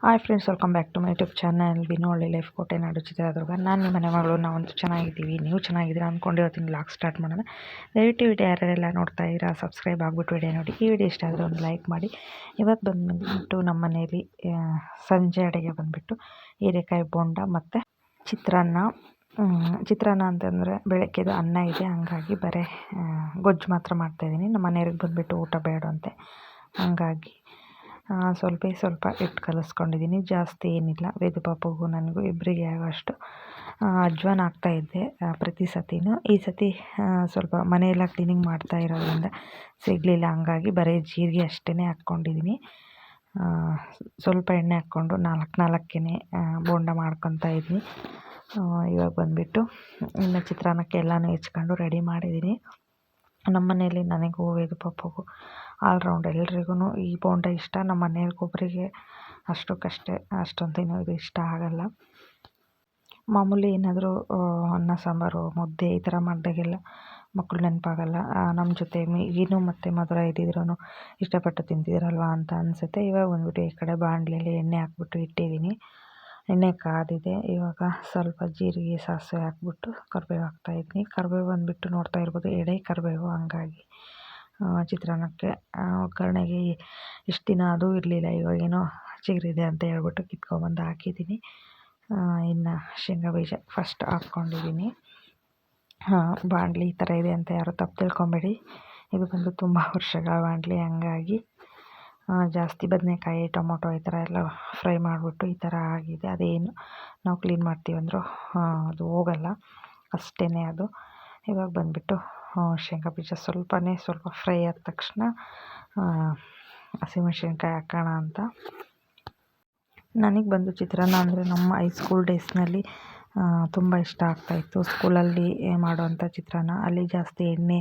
Hi friends, welcome back to my YouTube channel ವಿನೋಳ್ಳಿ life ಕೋಟೆನಾಡು ಚಿತ್ರದುರ್ಗ. ನಾನು ನಿಮ್ಮ ಮನೆ ಮಗಳು. ನಾವಂತೂ ಚೆನ್ನಾಗಿದ್ದೀವಿ, ನೀವು ಚೆನ್ನಾಗಿದ್ದೀರಾ ಅಂದ್ಕೊಂಡಿರ್ತೀನಿ. ವ್ಲಾಗ್ ಸ್ಟಾರ್ಟ್ ಮಾಡೋಣ. ದಯವಿಟ್ಟು ವಿಡಿಯೋ ಯಾರೆಲ್ಲ ನೋಡ್ತಾ ಇದ್ದೀರಾ ಸಬ್ಸ್ಕ್ರೈಬ್ ಆಗಿಬಿಟ್ಟು ವಿಡಿಯೋ ನೋಡಿ. ಈ ವಿಡಿಯೋ ಇಷ್ಟ ಆದರೆ ಒಂದು ಲೈಕ್ ಮಾಡಿ. ಇವತ್ತು ಬಂದುಬಿಟ್ಟು ನಮ್ಮ ಮನೇಲಿ ಸಂಜೆ ಅಡುಗೆ ಬಂದುಬಿಟ್ಟು ಹೀರೆಕಾಯಿ ಬೋಂಡ ಮತ್ತು ಚಿತ್ರಾನ್ನ ಅಂತಂದರೆ ಬೆಳಗ್ಗೆದು ಅನ್ನ ಇದೆ, ಹಂಗಾಗಿ ಬರೀ ಗೊಜ್ಜು ಮಾತ್ರ ಮಾಡ್ತಾಯಿದ್ದೀನಿ. ನಮ್ಮ ಮನೆಯವ್ರಿಗೆ ಬಂದುಬಿಟ್ಟು ಊಟ ಬೇಡಂತೆ, ಹಂಗಾಗಿ ಸ್ವಲ್ಪ ಹಿಟ್ಟು ಕಲಿಸ್ಕೊಂಡಿದ್ದೀನಿ. ಜಾಸ್ತಿ ಏನಿಲ್ಲ, ವೇದು ಪಾಪಗೂ ನನಗೂ ಇಬ್ಬರಿಗೆ ಆಗೋಷ್ಟು ಅಜ್ವಾನ ಹಾಕ್ತಾಯಿದ್ದೆ ಪ್ರತಿ ಸತಿನೂ. ಈ ಸತಿ ಸ್ವಲ್ಪ ಮನೆಯೆಲ್ಲ ಕ್ಲೀನಿಂಗ್ ಮಾಡ್ತಾ ಇರೋದ್ರಿಂದ ಸಿಗಲಿಲ್ಲ, ಹಂಗಾಗಿ ಬರೀ ಜೀರಿಗೆ ಅಷ್ಟೇ ಹಾಕ್ಕೊಂಡಿದ್ದೀನಿ. ಸ್ವಲ್ಪ ಎಣ್ಣೆ ಹಾಕ್ಕೊಂಡು ನಾಲ್ಕೇ ಬೋಂಡ ಮಾಡ್ಕೊತಾ ಇದ್ದೀನಿ. ಇವಾಗ ಬಂದುಬಿಟ್ಟು ಇನ್ನು ಚಿತ್ರಾನ್ನಕ್ಕೆ ಎಲ್ಲನೂ ಹೆಚ್ಕೊಂಡು ರೆಡಿ ಮಾಡಿದ್ದೀನಿ. ನಮ್ಮ ಮನೇಲಿ ನನಗೂ ವೇದು ಪಾಪಗೂ ಆಲ್ರೌಂಡ್ ಎಲ್ರಿಗೂ ಈ ಬೋಂಡ ಇಷ್ಟ. ನಮ್ಮ ಮನೆಯವ್ರಿಗೊಬ್ಬರಿಗೆ ಅಷ್ಟಕ್ಕಷ್ಟೇ, ಅಷ್ಟೊಂದೇನೂ ಇದು ಇಷ್ಟ ಆಗಲ್ಲ. ಮಾಮೂಲಿ ಏನಾದರೂ ಅನ್ನ ಸಾಂಬಾರು ಮುದ್ದೆ ಈ ಥರ ಮಾಡಿದಾಗೆಲ್ಲ ಮಕ್ಕಳು ನೆನಪಾಗಲ್ಲ. ನಮ್ಮ ಜೊತೆ ಮೀನು ಮತ್ತು ಮಧುರ ಇದ್ದಿದ್ರೂ ಇಷ್ಟಪಟ್ಟು ತಿಂತಿದ್ದೀರಲ್ವ ಅಂತ ಅನಿಸುತ್ತೆ. ಇವಾಗ ಬಂದುಬಿಟ್ಟು ಈ ಕಡೆ ಬಾಣಲೆಯಲ್ಲಿ ಎಣ್ಣೆ ಹಾಕ್ಬಿಟ್ಟು ಇಟ್ಟಿದ್ದೀನಿ. ಎಣ್ಣೆ ಕಾದಿದೆ. ಇವಾಗ ಸ್ವಲ್ಪ ಜೀರಿಗೆ ಸಾಸಿವೆ ಹಾಕ್ಬಿಟ್ಟು ಕರಿಬೇವು ಹಾಕ್ತಾಯಿದ್ದೀನಿ. ಕರಿಬೇವು ಬಂದುಬಿಟ್ಟು ನೋಡ್ತಾ ಇರ್ಬೋದು, ಎಳೆ ಕರಿಬೇವು, ಹಂಗಾಗಿ ಚಿತ್ರಾನ್ನಕ್ಕೆ ಒಗ್ಗರಣೆಗೆ ಇಷ್ಟು ದಿನ ಅದು ಇರಲಿಲ್ಲ, ಇವಾಗೇನೋ ಚಿಗುರಿದೆ ಅಂತ ಹೇಳ್ಬಿಟ್ಟು ಕಿತ್ಕೊಬಂದು ಹಾಕಿದ್ದೀನಿ. ಇನ್ನು ಶೇಂಗಾ ಬೀಜ ಫಸ್ಟ್ ಹಾಕ್ಕೊಂಡಿದ್ದೀನಿ. ಬಾಣಲಿ ಈ ಥರ ಇದೆ ಅಂತ ಯಾರು ತಪ್ಪು ತಿಳ್ಕೊಬೇಡಿ, ಇದು ಬಂದು ತುಂಬ ವರ್ಷಗಳ ಬಾಣಲಿ, ಹಂಗಾಗಿ ಜಾಸ್ತಿ ಬದನೆಕಾಯಿ ಟೊಮೊಟೊ ಈ ಥರ ಎಲ್ಲ ಫ್ರೈ ಮಾಡಿಬಿಟ್ಟು ಈ ಥರ ಆಗಿದೆ. ಅದೇನು ನಾವು ಕ್ಲೀನ್ ಮಾಡ್ತೀವಂದ್ರೂ ಅದು ಹೋಗಲ್ಲ, ಅಷ್ಟೇ ಅದು. ಇವಾಗ ಬಂದುಬಿಟ್ಟು ಶೇಂಗಾ ಬೀಜ ಸ್ವಲ್ಪ ಫ್ರೈ ಆದ ತಕ್ಷಣ ಹಸಿಮೆಣ್ಸಿನ್ಕಾಯಿ ಹಾಕೋಣ ಅಂತ. ನನಗೆ ಬಂದು ಚಿತ್ರಾನ್ನ ಅಂದರೆ ನಮ್ಮ ಹೈಸ್ಕೂಲ್ ಡೇಸ್ನಲ್ಲಿ ತುಂಬ ಇಷ್ಟ ಆಗ್ತಾಯಿತ್ತು. ಸ್ಕೂಲಲ್ಲಿ ಮಾಡೋವಂಥ ಚಿತ್ರಾನ್ನ, ಅಲ್ಲಿ ಜಾಸ್ತಿ ಎಣ್ಣೆ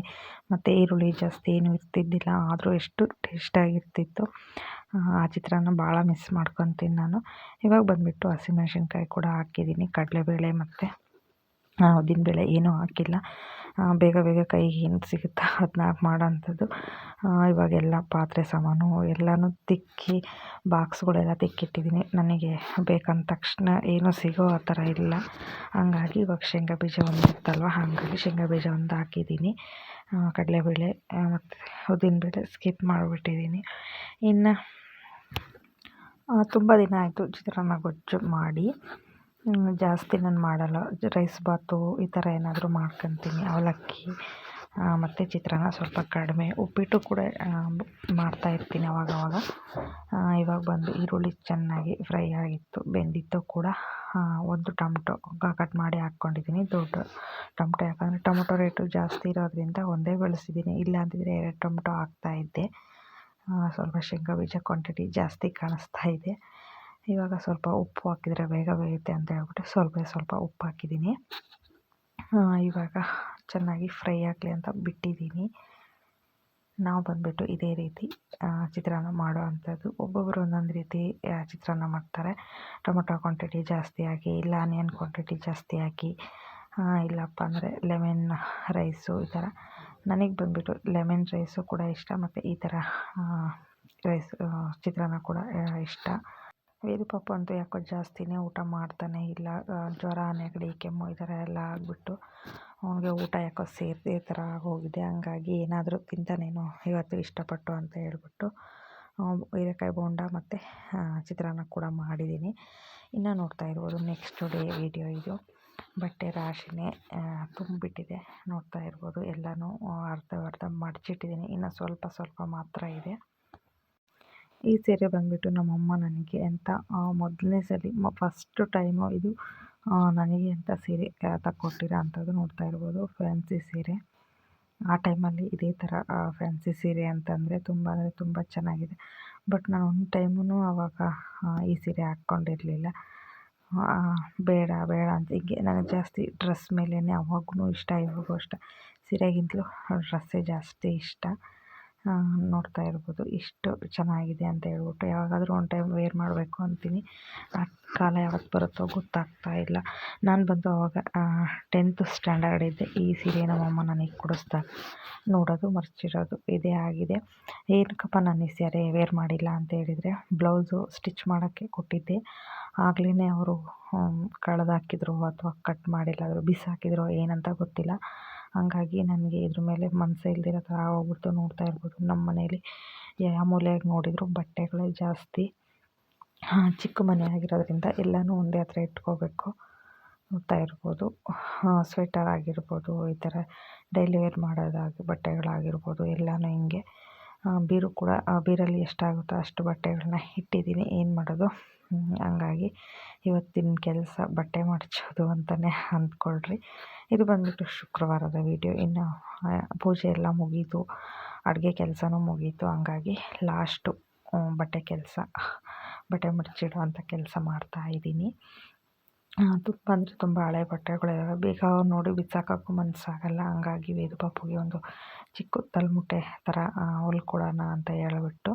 ಮತ್ತು ಈರುಳ್ಳಿ ಜಾಸ್ತಿ ಏನೂ ಇರ್ತಿದ್ದಿಲ್ಲ, ಆದರೂ ಎಷ್ಟು ಟೇಸ್ಟಾಗಿರ್ತಿತ್ತು. ಆ ಚಿತ್ರಾನ್ನ ಭಾಳ ಮಿಸ್ ಮಾಡ್ಕೊತೀನಿ ನಾನು. ಇವಾಗ ಬಂದುಬಿಟ್ಟು ಹಸಿಮೆಣ್ಸಿನ್ಕಾಯಿ ಕೂಡ ಹಾಕಿದ್ದೀನಿ. ಕಡಲೆಬೇಳೆ ಮತ್ತು ಉದ್ದಿನಬೇಳೆ ಏನೂ ಹಾಕಿಲ್ಲ. ಬೇಗ ಕೈಗೆ ಏನು ಸಿಗುತ್ತೋ ಅದನ್ನ ಮಾಡೋಂಥದ್ದು. ಇವಾಗೆಲ್ಲ ಪಾತ್ರೆ ಸಾಮಾನು ಎಲ್ಲನೂ ತಿಕ್ಕಿ ಬಾಕ್ಸ್ಗಳೆಲ್ಲ ತಿಕ್ಕಿಟ್ಟಿದ್ದೀನಿ. ನನಗೆ ಬೇಕಂದ ತಕ್ಷಣ ಏನೂ ಸಿಗೋ ಆ ಥರ ಇಲ್ಲ, ಹಂಗಾಗಿ ಇವಾಗ ಶೇಂಗಾ ಬೀಜ ಒಂದಿತ್ತಲ್ವ, ಹಾಗಾಗಿ ಶೇಂಗಾ ಬೀಜ ಒಂದು ಹಾಕಿದ್ದೀನಿ. ಕಡಲೆಬೇಳೆ ಮತ್ತು ಉದ್ದಿನಬೇಳೆ ಸ್ಕಿಪ್ ಮಾಡಿಬಿಟ್ಟಿದ್ದೀನಿ. ಇನ್ನು ತುಂಬ ದಿನ ಆಯಿತು ಚಿತ್ರಾನ್ನ ಗೊಜ್ಜು ಮಾಡಿ, ಜಾಸ್ತಿ ನಾನು ಮಾಡಲ್ಲ. ರೈಸ್ ಬಾತು ಈ ಥರ ಏನಾದರೂ ಮಾಡ್ಕೊತೀನಿ. ಅವಲಕ್ಕಿ ಮತ್ತು ಚಿತ್ರಾನ್ನ ಸ್ವಲ್ಪ ಕಡಿಮೆ. ಉಪ್ಪಿಟ್ಟು ಕೂಡ ಮಾಡ್ತಾಯಿರ್ತೀನಿ ಅವಾಗವಾಗ. ಇವಾಗ ಬಂದು ಈರುಳ್ಳಿ ಚೆನ್ನಾಗಿ ಫ್ರೈ ಆಗಿತ್ತು, ಬೆಂದಿತ್ತು ಕೂಡ. ಒಂದು ಟೊಮಟೊ ಕಟ್ ಮಾಡಿ ಹಾಕ್ಕೊಂಡಿದ್ದೀನಿ, ದೊಡ್ಡ ಟೊಮಟೊ. ಯಾಕಂದರೆ ಟೊಮಟೊ ರೇಟು ಜಾಸ್ತಿ ಇರೋದ್ರಿಂದ ಒಂದೇ ಬಳಸಿದ್ದೀನಿ, ಇಲ್ಲ ಅಂತಿದ್ರೆ 2 ಟೊಮಟೊ ಹಾಕ್ತಾಯಿದ್ದೆ. ಸ್ವಲ್ಪ ಶೇಂಗಾ ಬೀಜ ಕ್ವಾಂಟಿಟಿ ಜಾಸ್ತಿ ಕಾಣಿಸ್ತಾ ಇದೆ. ಇವಾಗ ಸ್ವಲ್ಪ ಉಪ್ಪು ಹಾಕಿದರೆ ಬೇಗ ಬೇಯುತ್ತೆ ಅಂತ ಹೇಳ್ಬಿಟ್ಟು ಸ್ವಲ್ಪ ಉಪ್ಪು ಹಾಕಿದ್ದೀನಿ. ಇವಾಗ ಚೆನ್ನಾಗಿ ಫ್ರೈ ಆಗಲಿ ಅಂತ ಬಿಟ್ಟಿದ್ದೀನಿ. ನಾವು ಬಂದುಬಿಟ್ಟು ಇದೇ ರೀತಿ ಚಿತ್ರಾನ್ನ ಮಾಡೋ ಅಂಥದ್ದು. ಒಬ್ಬೊಬ್ಬರು ಒಂದೊಂದು ರೀತಿ ಚಿತ್ರಾನ್ನ ಮಾಡ್ತಾರೆ. ಟೊಮೊಟೊ ಕ್ವಾಂಟಿಟಿ ಜಾಸ್ತಿ ಹಾಕಿ, ಇಲ್ಲ ಆನಿಯನ್ ಕ್ವಾಂಟಿಟಿ ಜಾಸ್ತಿ ಹಾಕಿ, ಇಲ್ಲಪ್ಪ ಅಂದರೆ ಲೆಮನ್ ರೈಸು ಈ ಥರ. ನನಗೆ ಬಂದುಬಿಟ್ಟು ಲೆಮನ್ ರೈಸು ಕೂಡ ಇಷ್ಟ, ಮತ್ತು ಈ ಥರ ರೈಸ್ ಚಿತ್ರಾನ್ನ ಕೂಡ ಇಷ್ಟ. ವೇದು ಪಾಪ ಅಂತೂ ಯಾಕೋ ಜಾಸ್ತಿನೇ ಊಟ ಮಾಡ್ತಾನೆ ಇಲ್ಲ. ಜ್ವರ, ನೆಗಡಿ, ಕೆಮ್ಮು ಈ ಥರ ಎಲ್ಲ ಆಗಿಬಿಟ್ಟು ಅವನಿಗೆ ಊಟ ಯಾಕೋ ಸೇರದೆ ಥರ ಆಗೋಗಿದೆ. ಹಂಗಾಗಿ ಏನಾದರೂ ತಿಂತಾನೇನೋ ಇವತ್ತು ಇಷ್ಟಪಟ್ಟು ಅಂತ ಹೇಳ್ಬಿಟ್ಟು ಹೀರೆಕಾಯಿ ಬೋಂಡ ಮತ್ತು ಚಿತ್ರಾನ್ನ ಕೂಡ ಮಾಡಿದ್ದೀನಿ. ಇನ್ನು ನೋಡ್ತಾ ಇರ್ಬೋದು, ನೆಕ್ಸ್ಟ್ ಡೇ ವಿಡಿಯೋ ಇದು. ಬಟ್ಟೆ ರಾಶಿನೇ ತುಂಬಿಟ್ಟಿದೆ, ನೋಡ್ತಾ ಇರ್ಬೋದು. ಎಲ್ಲನೂ ಅರ್ಧ ಮಡಚಿಟ್ಟಿದ್ದೀನಿ, ಇನ್ನು ಸ್ವಲ್ಪ ಮಾತ್ರ ಇದೆ. ಈ ಸೀರೆ ಬಂದುಬಿಟ್ಟು ನಮ್ಮಮ್ಮ ನನಗೆ ಅಂತ ಮೊದಲನೇ ಸಲ ಫಸ್ಟ್ ಟೈಮು ಇದು ನನಗೆ ಅಂತ ಸೀರೆ ತಕ್ಕೊಟ್ಟಿರೋ ಅಂಥದ್ದು. ನೋಡ್ತಾ ಇರ್ಬೋದು, ಫ್ಯಾನ್ಸಿ ಸೀರೆ. ಆ ಟೈಮಲ್ಲಿ ಇದೇ ಥರ ಫ್ಯಾನ್ಸಿ ಸೀರೆ ಅಂತಂದರೆ ತುಂಬ ಚೆನ್ನಾಗಿದೆ. ಬಟ್ ನಾನು ಒಂದು ಟೈಮೂ ಆವಾಗ ಈ ಸೀರೆ ಹಾಕ್ಕೊಂಡಿರಲಿಲ್ಲ. ಬೇಡ ಅಂತ ಹೀಗೆ ನನಗೆ ಜಾಸ್ತಿ ಡ್ರೆಸ್ ಮೇಲೇ ಅವಾಗೂ ಇಷ್ಟ, ಇವಾಗೂ ಅಷ್ಟೆ, ಸೀರೆಗಿಂತಲೂ ಡ್ರೆಸ್ಸೇ ಜಾಸ್ತಿ ಇಷ್ಟ. ನೋಡ್ತಾ ಇರ್ಬೋದು ಇಷ್ಟು ಚೆನ್ನಾಗಿದೆ ಅಂತ ಹೇಳ್ಬಿಟ್ಟು. ಯಾವಾಗಾದರೂ ಒಂದು ಟೈಮ್ ವೇರ್ ಮಾಡಬೇಕು ಅಂತೀನಿ, ಆ ಕಾಲ ಯಾವತ್ತು ಬರುತ್ತೋ ಗೊತ್ತಾಗ್ತಾ ಇಲ್ಲ. ನಾನು ಬಂದು ಅವಾಗ 10th ಸ್ಟ್ಯಾಂಡರ್ಡ್ ಇದ್ದೆ. ಈ ಸೀರೆ ನಮ್ಮಮ್ಮ ನನಗೆ ಕೊಡಿಸ್ದಾಗ ನೋಡೋದು ಮರ್ಚಿರೋದು ಇದೇ ಆಗಿದೆ. ಏನಕ್ಕಪ್ಪ ನಾನು ಈ ಸೀರೆ ವೇರ್ ಮಾಡಿಲ್ಲ ಅಂತ ಹೇಳಿದರೆ, ಬ್ಲೌಸು ಸ್ಟಿಚ್ ಮಾಡೋಕ್ಕೆ ಕೊಟ್ಟಿದ್ದೆ. ಆಗಲೇ ಅವರು ಕಳೆದಾಕಿದ್ರು ಅಥವಾ ಕಟ್ ಮಾಡಿಲ್ಲಾದರೂ ಬಿಸಾಕಿದ್ರು ಏನಂತ ಗೊತ್ತಿಲ್ಲ. ಹಂಗಾಗಿ ನನಗೆ ಇದ್ರ ಮೇಲೆ ಮನಸ್ಸೇ ಇಲ್ದಿರೋ ಥರ ಆಗೋಗ್ಬಿಡ್ತು. ನೋಡ್ತಾ ಇರ್ಬೋದು ನಮ್ಮ ಮನೇಲಿ ಯಾವ ಮೂಲೆಯಾಗಿ ನೋಡಿದರೂ ಬಟ್ಟೆಗಳೇ ಜಾಸ್ತಿ. ಚಿಕ್ಕ ಮನೆ ಆಗಿರೋದ್ರಿಂದ ಎಲ್ಲನೂ ಒಂದೇ ಹತ್ರ ಇಟ್ಕೋಬೇಕು. ನೋಡ್ತಾ ಇರ್ಬೋದು ಸ್ವೆಟರ್ ಆಗಿರ್ಬೋದು, ಈ ಥರ ಡೈಲಿ ವೇರ್ ಮಾಡೋದಾಗಿ ಬಟ್ಟೆಗಳಾಗಿರ್ಬೋದು ಎಲ್ಲನೂ ಹಿಂಗೆ. ಬೀರಲ್ಲಿ ಎಷ್ಟಾಗುತ್ತೋ ಅಷ್ಟು ಬಟ್ಟೆಗಳನ್ನ ಇಟ್ಟಿದ್ದೀನಿ. ಏನು ಮಾಡೋದು, ಹಂಗಾಗಿ ಇವತ್ತಿನ ಕೆಲಸ ಬಟ್ಟೆ ಮಡಚೋದು ಅಂತಲೇ ಅಂದ್ಕೊಳ್ರಿ. ಇದು ಬಂದುಬಿಟ್ಟು ಶುಕ್ರವಾರದ ವೀಡಿಯೋ. ಇನ್ನು ಪೂಜೆ ಎಲ್ಲ ಮುಗೀತು, ಅಡುಗೆ ಕೆಲಸನೂ ಮುಗೀತು. ಹಂಗಾಗಿ ಲಾಸ್ಟು ಬಟ್ಟೆ ಮಡಚಿಡುವಂಥ ಕೆಲಸ ಮಾಡ್ತಾಯಿದ್ದೀನಿ. ತುಂಬ ಅಂದರೆ ತುಂಬ ಹಳೆ ಬಟ್ಟೆಗಳಿದ್ದಾವೆ, ಬೇಗ ನೋಡಿ ಬಿಸಾಕೋಕ್ಕೂ ಮನಸ್ಸಾಗಲ್ಲ. ಹಂಗಾಗಿ ವೇದು ಪಾಪುಗೆ ಒಂದು ಚಿಕ್ಕ ತಲೆಮುಟ್ಟೆ ಥರ ಹೊಲ್ಕೊಡೋಣ ಅಂತ ಹೇಳ್ಬಿಟ್ಟು.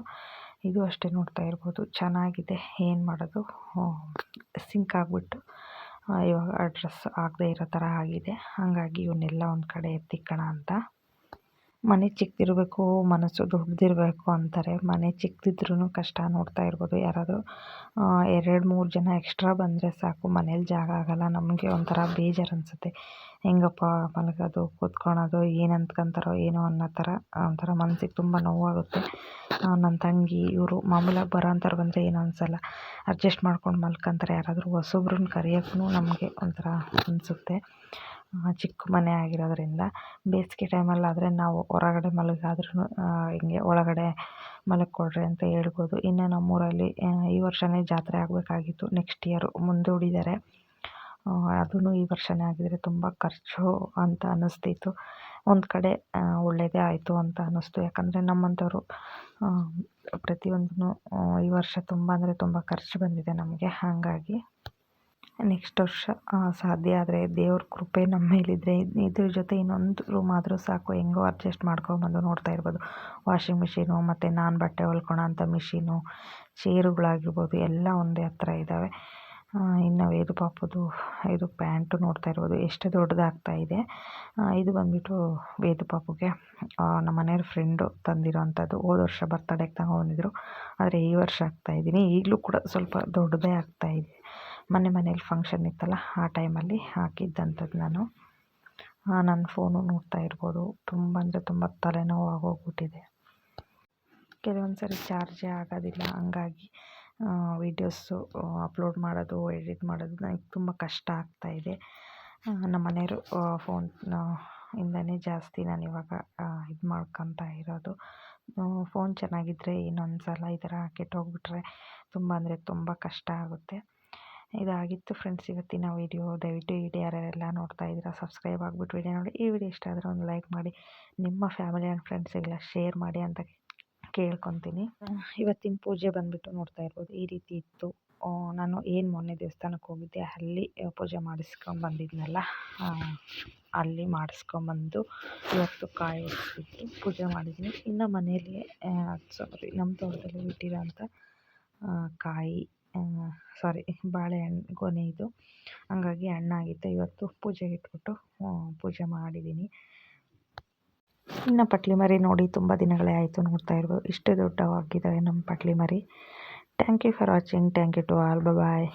ಇದು ಅಷ್ಟೇ ನೋಡ್ತಾ ಇರ್ಬೋದು ಚೆನ್ನಾಗಿದೆ. ಏನು ಮಾಡೋದು, ಸಿಂಕ್ ಆಗಿಬಿಟ್ಟು ಇವಾಗ ಡ್ರೆಸ್ ಆಗದೇ ಇರೋ ಥರ ಆಗಿದೆ. ಹಾಗಾಗಿ ಇವನ್ನೆಲ್ಲ ಒಂದು ಕಡೆ ಎತ್ತಿಕ್ಕೋಣ ಅಂತ. ಮನೆ ಚಿಕ್ಕದಿರಬೇಕು, ಮನಸ್ಸು ದೊಡ್ಡದಿರಬೇಕು ಅಂತಾರೆ. ಮನೆ ಚಿಕ್ಕದಿದ್ರೂ ಕಷ್ಟ. ನೋಡ್ತಾ ಇರ್ಬೋದು ಯಾರಾದರೂ 2-3 ಜನ ಎಕ್ಸ್ಟ್ರಾ ಬಂದರೆ ಸಾಕು, ಮನೇಲಿ ಜಾಗ ಆಗೋಲ್ಲ. ನಮಗೆ ಒಂಥರ ಬೇಜಾರು ಅನಿಸುತ್ತೆ. ಹೆಂಗಪ್ಪ ಮಲಗೋದು, ಕೂತ್ಕೊಳೋದು, ಏನು ಅಂದ್ಕೊಂತಾರೋ ಏನೋ ಅನ್ನೋ ಥರ ಒಂಥರ ಮನಸ್ಸಿಗೆ ತುಂಬ ನೋವಾಗುತ್ತೆ. ನನ್ನ ತಂಗಿ ಇವರು ಮಾಮೂಲಾಗಿ ಬರೋ ಅಂಥವ್ರು ಬಂದರೆ ಏನೂ ಅನಿಸಲ್ಲ, ಅಡ್ಜಸ್ಟ್ ಮಾಡ್ಕೊಂಡು ಮಲ್ಕೊಂತಾರೆ. ಯಾರಾದರೂ ಹೊಸಬ್ರನ್ನ ಕರೆಯೋಕ್ಕೂ ನಮಗೆ ಒಂಥರ ಅನಿಸುತ್ತೆ. ಚಿಕ್ಕ ಮನೆ ಆಗಿರೋದ್ರಿಂದ ಬೇಸಿಗೆ ಟೈಮಲ್ಲಾದರೆ ನಾವು ಹೊರಗಡೆ ಮಲಗಾದ್ರೂ ಹಿಂಗೆ ಒಳಗಡೆ ಮಲ್ಕೊಳ್ರಿ ಅಂತ ಹೇಳ್ಬೋದು. ಇನ್ನು ನಮ್ಮೂರಲ್ಲಿ ಈ ವರ್ಷವೇ ಜಾತ್ರೆ ಆಗಬೇಕಾಗಿತ್ತು, ನೆಕ್ಸ್ಟ್ ಇಯರು ಮುಂದೂಡಿದ್ದಾರೆ. ಅದೂ ಈ ವರ್ಷವೇ ಆಗಿದ್ರೆ ತುಂಬ ಖರ್ಚು ಅಂತ ಅನ್ನಿಸ್ತಿತ್ತು. ಒಂದು ಕಡೆ ಒಳ್ಳೆಯದೇ ಆಯಿತು ಅಂತ ಅನ್ನಿಸ್ತು. ಯಾಕಂದರೆ ನಮ್ಮಂಥವ್ರು ಪ್ರತಿಯೊಂದೂ ಈ ವರ್ಷ ತುಂಬ ಅಂದರೆ ತುಂಬ ಖರ್ಚು ಬಂದಿದೆ ನಮಗೆ. ಹಾಗಾಗಿ ನೆಕ್ಸ್ಟ್ ವರ್ಷ ಸಾಧ್ಯ ಆದರೆ ದೇವ್ರ ಕೃಪೆ ನಮ್ಮ ಮೇಲಿದ್ದರೆ ಇದ್ರ ಜೊತೆ ಇನ್ನೊಂದು ರೂಮ್ ಆದರೂ ಸಾಕು, ಹೆಂಗೋ ಅಡ್ಜಸ್ಟ್ ಮಾಡ್ಕೊಂಬಂದು. ನೋಡ್ತಾ ಇರ್ಬೋದು ವಾಷಿಂಗ್ ಮಿಷಿನು ಮತ್ತು ನಾನು ಬಟ್ಟೆ ಹೊಲ್ಕೊಳೋ ಅಂಥ ಮಿಷಿನು, ಚೇರುಗಳಾಗಿರ್ಬೋದು ಎಲ್ಲ ಒಂದೇ ಹತ್ರ ಇದ್ದಾವೆ. ಇನ್ನು ವೇದು ಪಾಪುದು ಇದು ಪ್ಯಾಂಟು ನೋಡ್ತಾ ಇರ್ಬೋದು ಎಷ್ಟು ದೊಡ್ಡದಾಗ್ತಾ ಇದೆ. ಇದು ಬಂದುಬಿಟ್ಟು ವೇದು ಪಾಪುಗೆ ನಮ್ಮ ಮನೆಯವ್ರ ಫ್ರೆಂಡು ತಂದಿರೋ ಅಂಥದ್ದು. ಹೋದ ವರ್ಷ ಬರ್ತಡೇಗೆ ತಗೊಂಬಂದಿದ್ರು, ಆದರೆ ಈ ವರ್ಷ ಹಾಕ್ತಾಯಿದ್ದೀನಿ. ಈಗಲೂ ಕೂಡ ಸ್ವಲ್ಪ ದೊಡ್ಡದೇ ಆಗ್ತಾಯಿದೆ. ಮನೇಲಿ ಫಂಕ್ಷನ್ ಇತ್ತಲ್ಲ, ಆ ಟೈಮಲ್ಲಿ ಹಾಕಿದ್ದಂಥದ್ದು ನಾನು. ನನ್ನ ಫೋನು ನೋಡ್ತಾ ಇರ್ಬೋದು ತುಂಬ ಅಂದರೆ ತುಂಬ ತಲೆನೋವು ಆಗೋಗ್ಬಿಟ್ಟಿದೆ. ಕೆಲವೊಂದು ಸರಿ ಚಾರ್ಜೇ ಆಗೋದಿಲ್ಲ. ಹಂಗಾಗಿ ವೀಡಿಯೋಸು ಅಪ್ಲೋಡ್ ಮಾಡೋದು, ಎಡಿಟ್ ಮಾಡೋದು ನನಗೆ ತುಂಬ ಕಷ್ಟ ಆಗ್ತಾಯಿದೆ. ನಮ್ಮ ಮನೆಯವರು ಇಂದನೇ ಜಾಸ್ತಿ ನಾನಿವಾಗ ಇದು ಮಾಡ್ಕೊತಾ ಇರೋದು. ಫೋನ್ ಚೆನ್ನಾಗಿದ್ದರೆ ಏನು ಅನಿಸಲ್ಲ, ಈ ಥರ ಕೆಟ್ಟೋಗ್ಬಿಟ್ರೆ ತುಂಬ ಅಂದರೆ ತುಂಬ ಕಷ್ಟ ಆಗುತ್ತೆ. ಇದಾಗಿತ್ತು ಫ್ರೆಂಡ್ಸ್ ಇವತ್ತಿನ ವೀಡಿಯೋ. ದಯವಿಟ್ಟು ಈ ವಿಡಿಯೋ ಯಾರೆಲ್ಲ ನೋಡ್ತಾ ಇದ್ದೀರಾ ಸಬ್ಸ್ಕ್ರೈಬ್ ಆಗಿಬಿಟ್ಟು ವಿಡಿಯೋ ನೋಡಿ. ಈ ವಿಡಿಯೋ ಇಷ್ಟ ಆದರೆ ಒಂದು ಲೈಕ್ ಮಾಡಿ, ನಿಮ್ಮ ಫ್ಯಾಮಿಲಿ ಆ್ಯಂಡ್ ಫ್ರೆಂಡ್ಸಿಗೆಲ್ಲ ಶೇರ್ ಮಾಡಿ ಅಂತ ಕೇಳ್ಕೊತೀನಿ. ಇವತ್ತಿನ ಪೂಜೆ ಬಂದುಬಿಟ್ಟು ನೋಡ್ತಾ ಇರ್ಬೋದು ಈ ರೀತಿ ಇತ್ತು. ನಾನು ಮೊನ್ನೆ ದೇವಸ್ಥಾನಕ್ಕೆ ಹೋಗಿದ್ದೆ, ಅಲ್ಲಿ ಪೂಜೆ ಮಾಡಿಸ್ಕೊಂಬಂದಿದ್ನಲ್ಲ, ಅಲ್ಲಿ ಮಾಡಿಸ್ಕೊಂಬಂದು ಇವತ್ತು ಕಾಯಿ ಹೊಡೆಸ್ಬಿಟ್ಟು ಪೂಜೆ ಮಾಡಿದ್ದೀನಿ. ಇನ್ನು ಮನೇಲಿ ನಮ್ಮ ತೋಟದಲ್ಲಿ ಬಿಟ್ಟಿರೋ ಅಂಥ ಬಾಳೆಹಣ್ಣು ಗೊನೆ ಇದು. ಹಂಗಾಗಿ ಹಣ್ಣಾಗಿತ್ತು, ಇವತ್ತು ಪೂಜೆಗೆ ಇಟ್ಬಿಟ್ಟು ಪೂಜೆ ಮಾಡಿದ್ದೀನಿ. ಇನ್ನು ಪಟ್ಲಿ ಮರಿ ನೋಡಿ ತುಂಬ ದಿನಗಳೇ ಆಯಿತು. ನೋಡ್ತಾ ಇರ್ಬೋದು ಇಷ್ಟು ದೊಡ್ಡವಾಗಿದ್ದಾವೆ ನಮ್ಮ ಪಟ್ಲಿ ಮರಿ. Thank you for watching. Thank you to all. Bye.